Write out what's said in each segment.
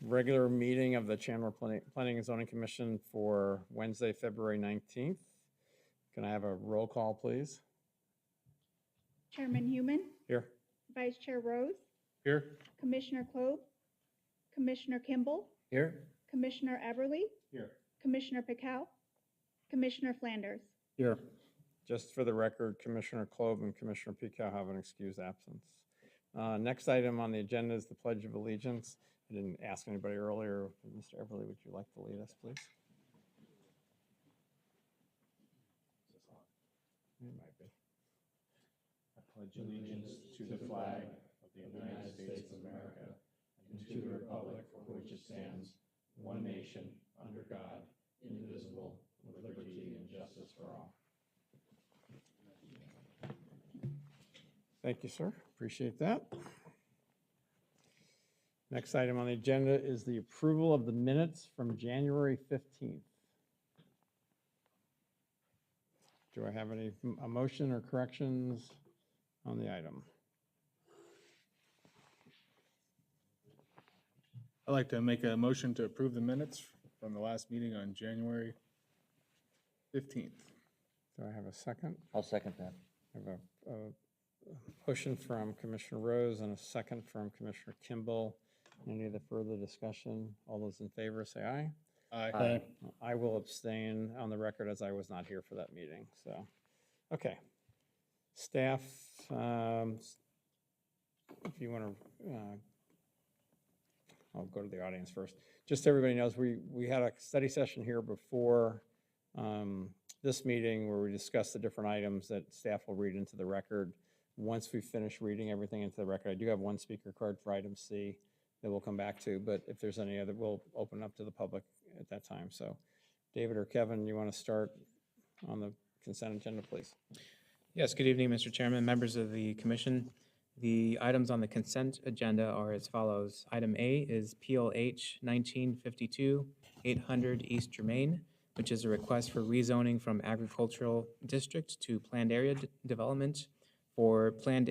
regular meeting of the Chandler Planning and Zoning Commission for Wednesday, February 19th. Can I have a roll call, please? Chairman Human, Here. Vice Chair Rose, Here. Commissioner Klob, Commissioner Kimball, Here. Commissioner Everly, Here. Commissioner Picow, Commissioner Flanders. Here. Just for the record, Commissioner Klob and Commissioner Picow have an excused absence. Next item on the agenda is the Pledge of Allegiance. I didn't ask anybody earlier. Mr. Everly, would you like to lead us, please? It might be. I pledge allegiance to the flag of the United States of America and to the republic for which it stands, one nation, under God, indivisible, with liberty and justice for all. Thank you, sir. Appreciate that. Next item on the agenda is the approval of the minutes from January 15th. Do I have a motion or corrections on the item? I'd like to make a motion to approve the minutes from the last meeting on January 15th. Do I have a second? I'll second that. I have a motion from Commissioner Rose and a second from Commissioner Kimball. Any other further discussion? All those in favor say aye. Aye. I will abstain on the record as I was not here for that meeting, so. Okay. Staff, if you want to, I'll go to the audience first. Just so everybody knows, we had a study session here before this meeting where we discussed the different items that staff will read into the record. Once we finish reading everything into the record, I do have one speaker card for item C that we'll come back to, but if there's any other, we'll open up to the public at that time. So David or Kevin, you want to start on the consent agenda, please? Yes, good evening, Mr. Chairman, members of the commission. The items on the consent agenda are as follows. Item A is PLH 1952 800 East Germain, which is a request for rezoning from agricultural district to planned area development for planned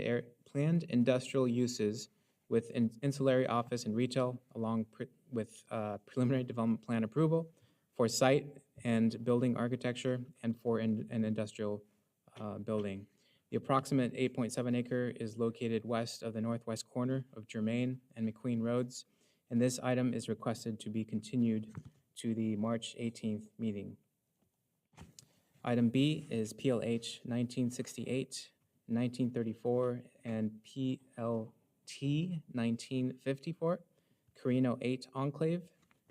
industrial uses with ancillary office and retail, along with preliminary development plan approval for site and building architecture and for an industrial building. The approximate 8.7 acre is located west of the northwest corner of Germain and McQueen Roads, and this item is requested to be continued to the March 18th meeting. Item B is PLH 1968, 1934, and PLT 1954, Carino 8 Enclave,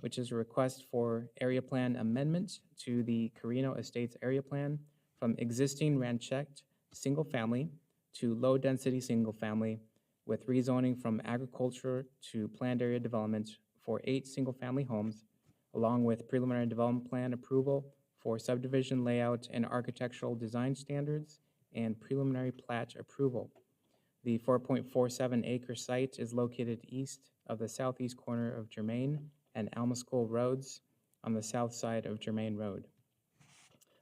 which is a request for area plan amendment to the Carino Estates area plan from existing ranchette single family to low density single family with rezoning from agriculture to planned area development for 8 single family homes, along with preliminary development plan approval for subdivision layout and architectural design standards and preliminary plat approval. The 4.47 acre site is located east of the southeast corner of Germain and Alma School Roads on the south side of Germain Road.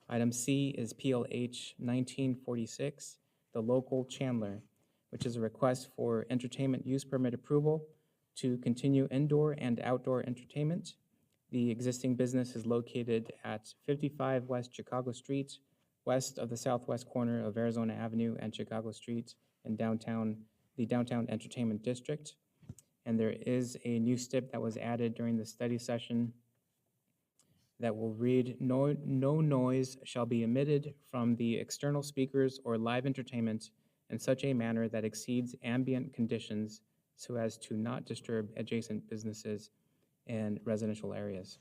Item C is PLH 1946, the local Chandler, which is a request for entertainment use permit approval to continue indoor and outdoor entertainment. The existing business is located at 55 West Chicago Street, west of the southwest corner of Arizona Avenue and Chicago Street in the downtown entertainment district. And there is a new stip that was added during the study session that will read, no noise shall be emitted from the external speakers or live entertainment in such a manner that exceeds ambient conditions so as to not disturb adjacent businesses and residential areas.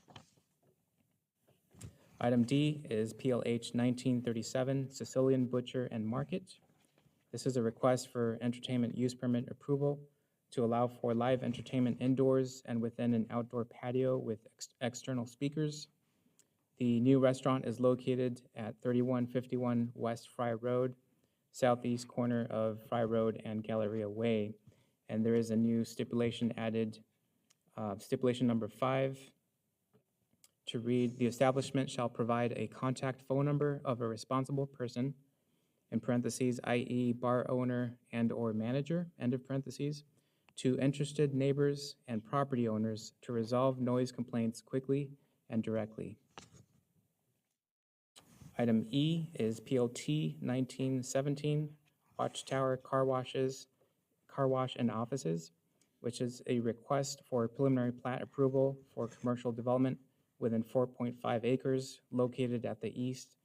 Item D is PLH 1937, Sicilian Butcher and Market. This is a request for entertainment use permit approval to allow for live entertainment indoors and within an outdoor patio with external speakers. The new restaurant is located at 3151 West Fry Road, southeast corner of Fry Road and Galleria Way. And there is a new stipulation added, stipulation number 5, to read, the establishment shall provide a contact phone number of a responsible person, in parentheses, i.e. bar owner and or manager, end of parentheses, to interested neighbors and property owners to resolve noise complaints quickly and directly. Item E is PLT 1917, Watchtower Car Wash and Offices, which is a request for preliminary plat approval for commercial development within 4.5 acres located at the east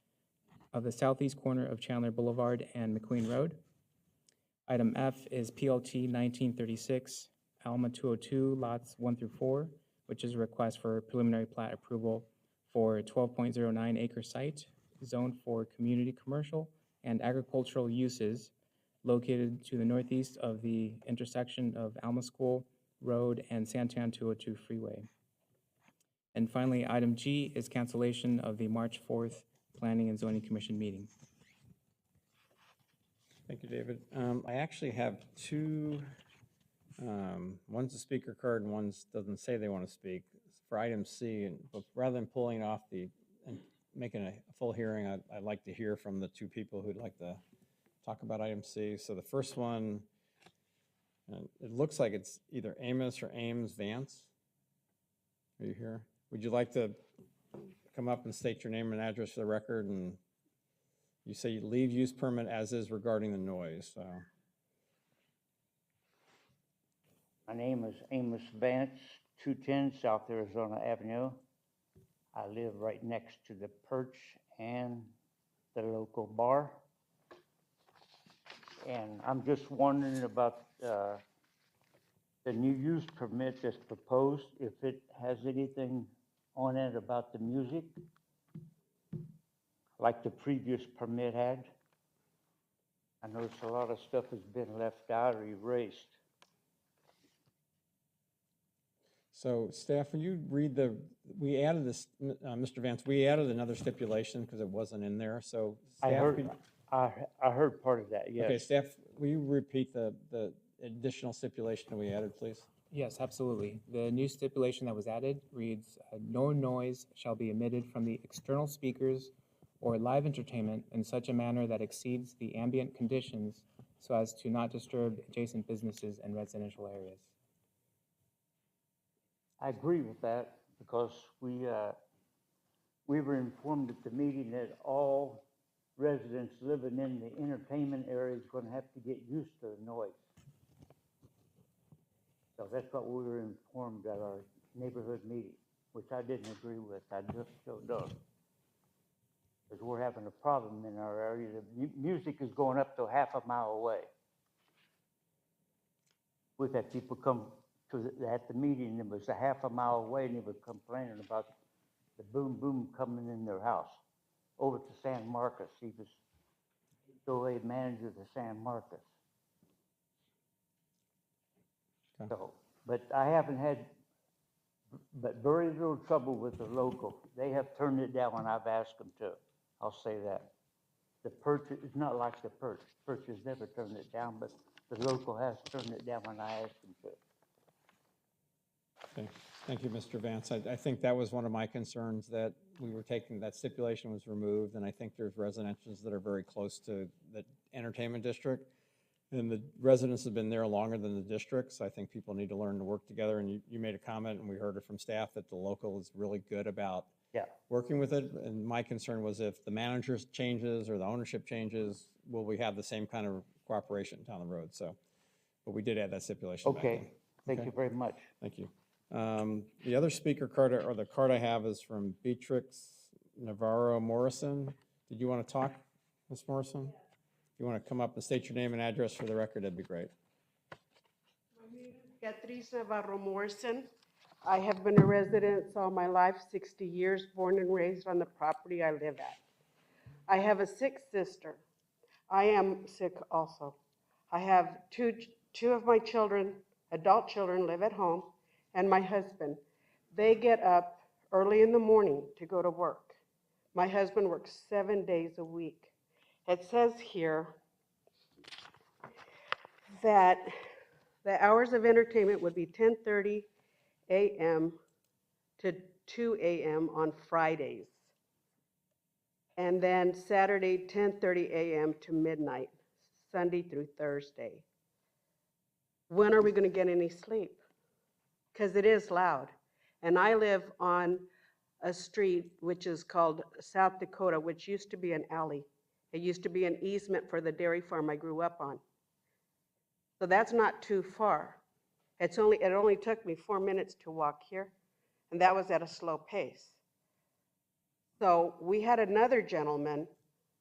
of the southeast corner of Chandler Boulevard and McQueen Road. Item F is PLT 1936, Alma 202, lots 1 through 4, which is a request for preliminary plat approval for a 12.09 acre site zoned for community commercial and agricultural uses located to the northeast of the intersection of Alma School Road and Santan 202 Freeway. And finally, item G is cancellation of the March 4th Planning and Zoning Commission meeting. Thank you, David. I actually have two, one's a speaker card and one's doesn't say they want to speak. For item C, but rather than pulling off and making a full hearing, I'd like to hear from the two people who'd like to talk about item C. So the first one, it looks like it's either Amos or Ames Vance. Are you here? Would you like to come up and state your name and address for the record? And you say you leave use permit as is regarding the noise, so. My name is Amos Vance, 210 South Arizona Avenue. I live right next to the Perch and the local bar. And I'm just wondering about the new use permit that's proposed, if it has anything on it about the music, like the previous permit had. I noticed a lot of stuff has been left out or erased. So staff, will you read we added this, Mr. Vance, we added another stipulation because it wasn't in there, so. I staff, heard, I heard part of that, yes. Okay, staff, will you repeat the additional stipulation that we added, please? Yes, absolutely. The new stipulation that was added reads, no noise shall be emitted from the external speakers or live entertainment in such a manner that exceeds the ambient conditions so as to not disturb adjacent businesses and residential areas. I agree with that because we were informed at the meeting that all residents living in the entertainment area is going to have to get used to the noise. So that's what we were informed at our neighborhood meeting, which I didn't agree with. I just showed up. Because we're having a problem in our area. The music is going up to half a mile away. We've had people come at the meeting, it was a half a mile away, and they were complaining about the boom boom coming in their house. Over to San Marcos, he was the way manager of San Marcos. Okay. So, but I haven't had, very little trouble with the local. They have turned it down when I've asked them to. I'll say that. The Perch is not like the Perch. Perch has never turned it down, but the local has turned it down when I asked them to. Okay. Thank you, Mr. Vance. I think that was one of my concerns, that we were taking, that stipulation was removed, and I think there's residences that are very close to the entertainment district, and the residents have been there longer than the district, so I think people need to learn to work together, and you made a comment, and we heard it from staff, that the local is really good about working with it, and my concern was if the manager changes or the ownership changes, will we have the same kind of cooperation down the road? So, but we did add that stipulation back in. Okay, thank you very much. Thank you. The other speaker card, or the card I have, is from Beatrix Navarro Morrison. Did you want to talk, Ms. Morrison? If you want to come up and state your name and address for the record, that'd be great. My name is Beatriz Navarro Morrison. I have been a resident all my life, 60 years, born and raised on the property I live at. I have a sick sister. I am sick also. I have two of my children, adult children, live at home, and my husband. They get up early in the morning to go to work. My husband works 7 days a week. It says here that the hours of entertainment would be 10:30 a.m. to 2 a.m. on Fridays. And then Saturday, 10:30 a.m. to midnight, Sunday through Thursday. when are we going to get any sleep? Because it is loud. And I live on a street which is called South Dakota, which used to be an alley. It used to be an easement for the dairy farm I grew up on. So that's not too far. It only took me 4 minutes to walk here, and that was at a slow pace. So we had another gentleman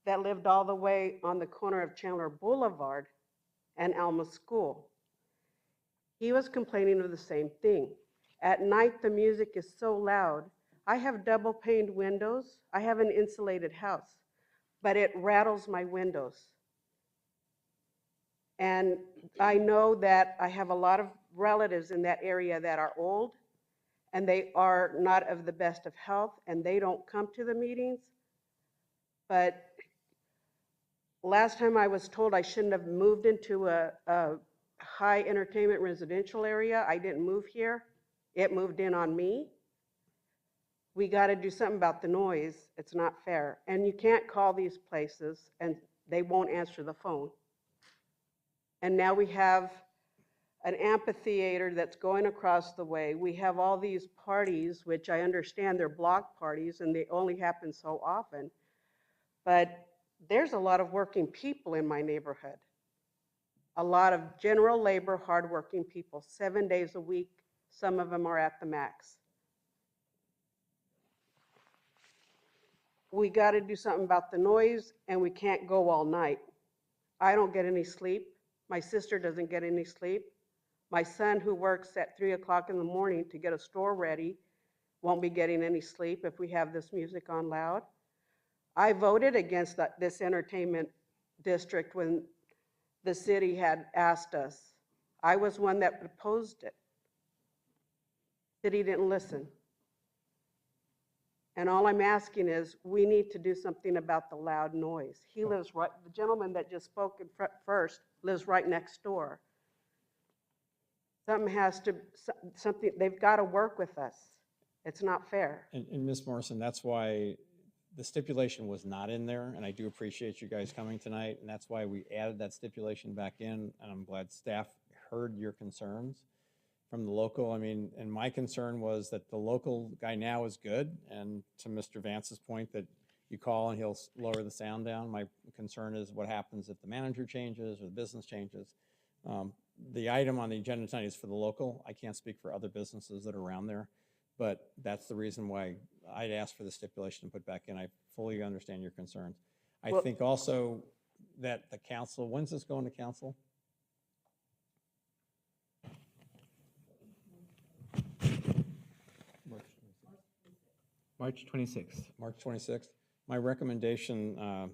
that lived all the way on the corner of Chandler Boulevard and Alma School. He was complaining of the same thing. At night, the music is so loud. I have double paned windows. I have an insulated house, but it rattles my windows. And I know that I have a lot of relatives in that area that are old, and they are not of the best of health, and they don't come to the meetings. But last time I was told I shouldn't have moved into a high entertainment residential area. I didn't move here. It moved in on me. We got to do something about the noise. It's not fair. And you can't call these places and they won't answer the phone. And now we have an amphitheater that's going across the way. We have all these parties, which I understand they're block parties and they only happen so often. But there's a lot of working people in my neighborhood. A lot of general labor, hardworking people, 7 days a week. Some of them are at the max. We got to do something about the noise, and we can't go all night. I don't get any sleep. My sister doesn't get any sleep. My son, who works at 3 o'clock in the morning to get a store ready, won't be getting any sleep if we have this music on loud. I voted against this entertainment district when the city had asked us. I was one that opposed it. City didn't listen. And all I'm asking is, we need to do something about the loud noise. He lives right, the gentleman that just spoke first lives right next door. Something, they've got to work with us. It's not fair. And Ms. Morrison, that's why the stipulation was not in there, and I do appreciate you guys coming tonight, and that's why we added that stipulation back in, and I'm glad staff heard your concerns from the local. I mean, and my concern was that the local guy now is good, and to Mr. Vance's point that you call and he'll lower the sound down. My concern is what happens if the manager changes or the business changes. The item on the agenda tonight is for the local. I can't speak for other businesses that are around there, but that's the reason why I'd asked for the stipulation to put back in. I fully understand your concerns. I think also that the council, when's this going to council? March 26th. March 26th. My recommendation,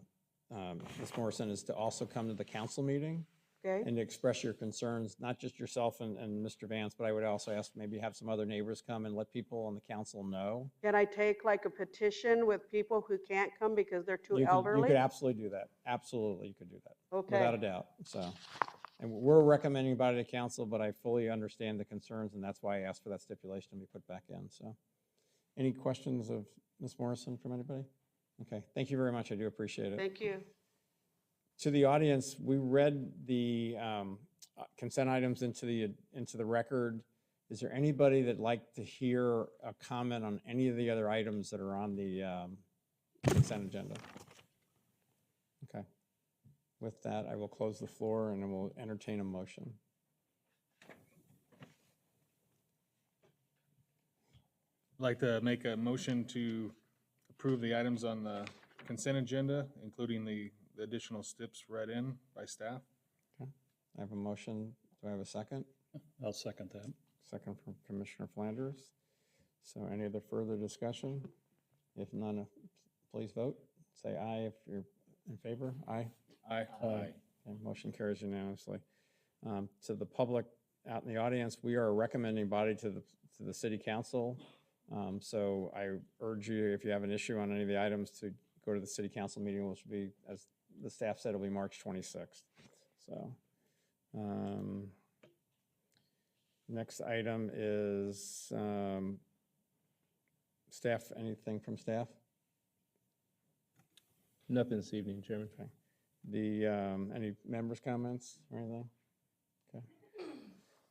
Ms. Morrison, is to also come to the council meeting Okay? and to express your concerns, not just yourself and Mr. Vance, but I would also ask maybe have some other neighbors come and let people on the council know. Can I take like a petition with people who can't come because they're too You elderly? could absolutely do that. Absolutely, you could do that. Okay. Without a doubt. So, and we're recommending about it at council, but I fully understand the concerns, and that's why I asked for that stipulation to be put back in. So, any questions of Ms. Morrison from anybody? Okay, thank you very much. I do appreciate it. Thank you. To the audience, we read the consent items into the record. Is there anybody that'd like to hear a comment on any of the other items that are on the consent agenda? Okay. With that, I will close the floor and I will entertain a motion. I'd like to make a motion to approve the items on the consent agenda, including the additional steps read in by staff. Okay. I have a motion. Do I have a second? I'll second that. Second from Commissioner Flanders. So any other further discussion? If none, please vote. Say aye if you're in favor. Aye. Aye. Okay, motion carries unanimously. To the public out in the audience, we are a recommending body to the city council. So I urge you, if you have an issue on any of the items, to go to the city council meeting, which will be, as the staff said, it'll be March 26th. So next item is staff. Anything from staff? Nothing this evening, Chairman. Okay. Any members' comments or anything? Okay.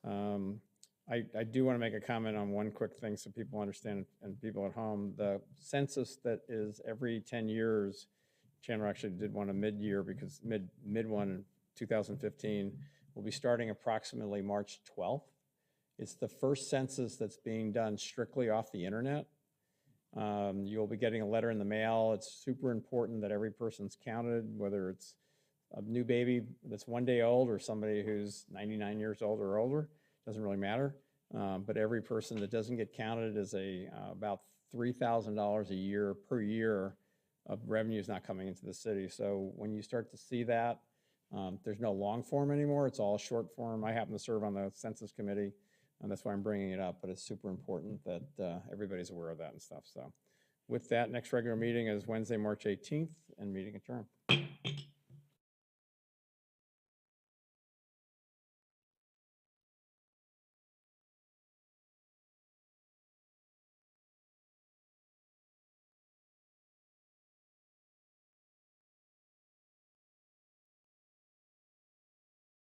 I do want to make a comment on one quick thing so people understand and people at home. The census that is every 10 years, Chandler actually did one a mid-year because mid one in 2015 will be starting approximately March 12th. It's the first census that's being done strictly off the internet. You'll be getting a letter in the mail. It's super important that every person's counted, whether it's a new baby that's 1 day old or somebody who's 99 years old or older, doesn't really matter. But every person that doesn't get counted is about $3,000 a year per year of revenues not coming into the city. So when you start to see that, there's no long form anymore. It's all short form. I happen to serve on the census committee, and that's why I'm bringing it up. But it's super important that everybody's aware of that and stuff. So with that, next regular meeting is Wednesday, March 18th, and meeting adjourned.